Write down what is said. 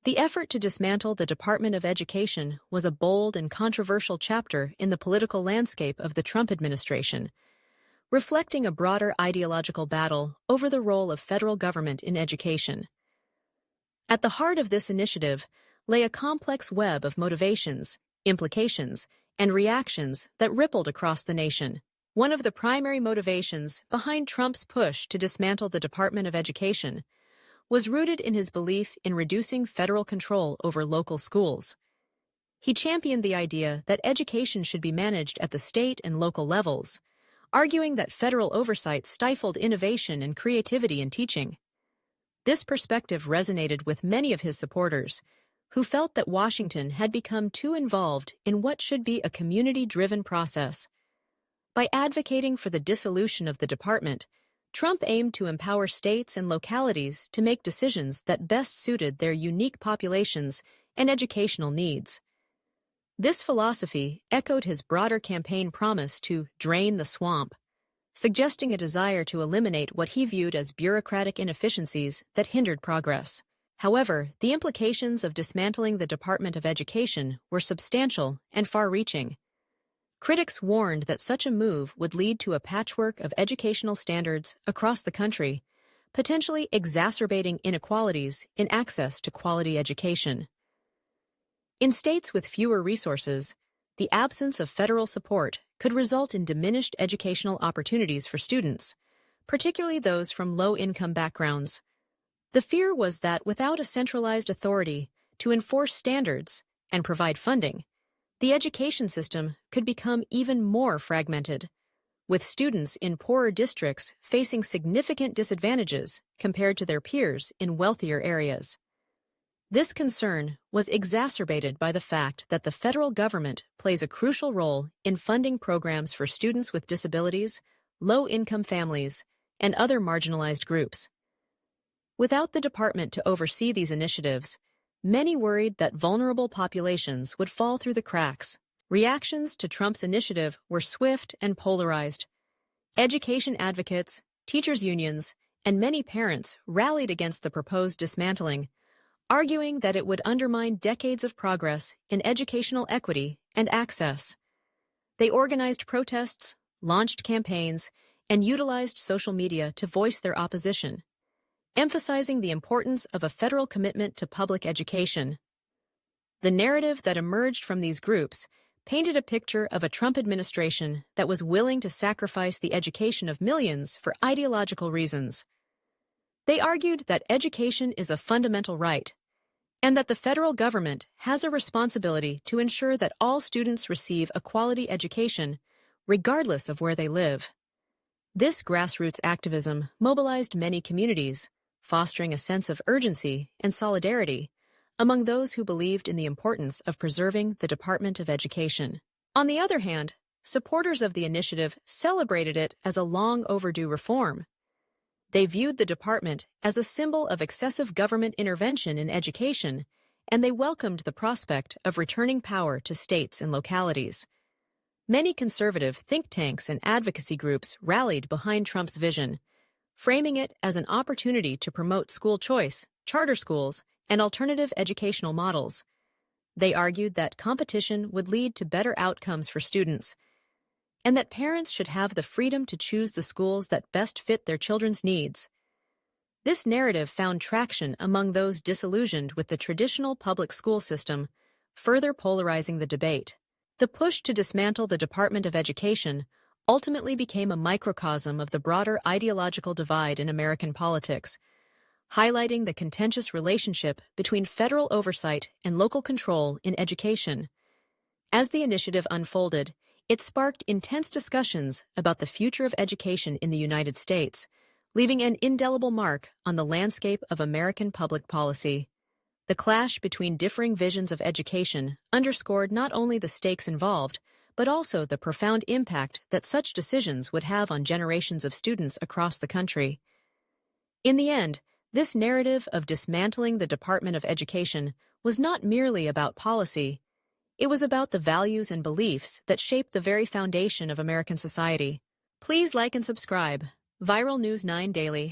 The effort to dismantle the Department of Education was a bold and controversial chapter in the political landscape of the Trump administration, reflecting a broader ideological battle over the role of federal government in education. At the heart of this initiative lay a complex web of motivations, implications, and reactions that rippled across the nation. One of the primary motivations behind Trump's push to dismantle the Department of Education was rooted in his belief in reducing federal control over local schools. He championed the idea that education should be managed at the state and local levels, arguing that federal oversight stifled innovation and creativity in teaching. This perspective resonated with many of his supporters, who felt that Washington had become too involved in what should be a community-driven process. By advocating for the dissolution of the department, Trump aimed to empower states and localities to make decisions that best suited their unique populations and educational needs. This philosophy echoed his broader campaign promise to drain the swamp, suggesting a desire to eliminate what he viewed as bureaucratic inefficiencies that hindered progress. However, the implications of dismantling the Department of Education were substantial and far-reaching. Critics warned that such a move would lead to a patchwork of educational standards across the country, potentially exacerbating inequalities in access to quality education. In states with fewer resources, the absence of federal support could result in diminished educational opportunities for students, particularly those from low-income backgrounds. The fear was that without a centralized authority to enforce standards and provide funding, the education system could become even more fragmented, with students in poorer districts facing significant disadvantages compared to their peers in wealthier areas. This concern was exacerbated by the fact that the federal government plays a crucial role in funding programs for students with disabilities, low-income families, and other marginalized groups. Without the department to oversee these initiatives, many worried that vulnerable populations would fall through the cracks. Reactions to Trump's initiative were swift and polarized. Education advocates, teachers' unions, and many parents rallied against the proposed dismantling, arguing that it would undermine decades of progress in educational equity and access. They organized protests, launched campaigns, and utilized social media to voice their opposition, emphasizing the importance of a federal commitment to public education. The narrative that emerged from these groups painted a picture of a Trump administration that was willing to sacrifice the education of millions for ideological reasons. They argued that education is a fundamental right, and that the federal government has a responsibility to ensure that all students receive a quality education, regardless of where they live. This grassroots activism mobilized many communities, fostering a sense of urgency and solidarity among those who believed in the importance of preserving the Department of Education. On the other hand, supporters of the initiative celebrated it as a long overdue reform. They viewed the department as a symbol of excessive government intervention in education, and they welcomed the prospect of returning power to states and localities. Many conservative think tanks and advocacy groups rallied behind Trump's vision, framing it as an opportunity to promote school choice, charter schools, and alternative educational models. They argued that competition would lead to better outcomes for students, and that parents should have the freedom to choose the schools that best fit their children's needs. This narrative found traction among those disillusioned with the traditional public school system, further polarizing the debate. The push to dismantle the Department of Education ultimately became a microcosm of the broader ideological divide in American politics, highlighting the contentious relationship between federal oversight and local control in education. As the initiative unfolded, it sparked intense discussions about the future of education in the United States, leaving an indelible mark on the landscape of American public policy. The clash between differing visions of education underscored not only the stakes involved, but also the profound impact that such decisions would have on generations of students across the country. In the end, this narrative of dismantling the Department of Education was not merely about policy. It was about the values and beliefs that shape the very foundation of American society. Please like and subscribe. Viral News 9 Daily.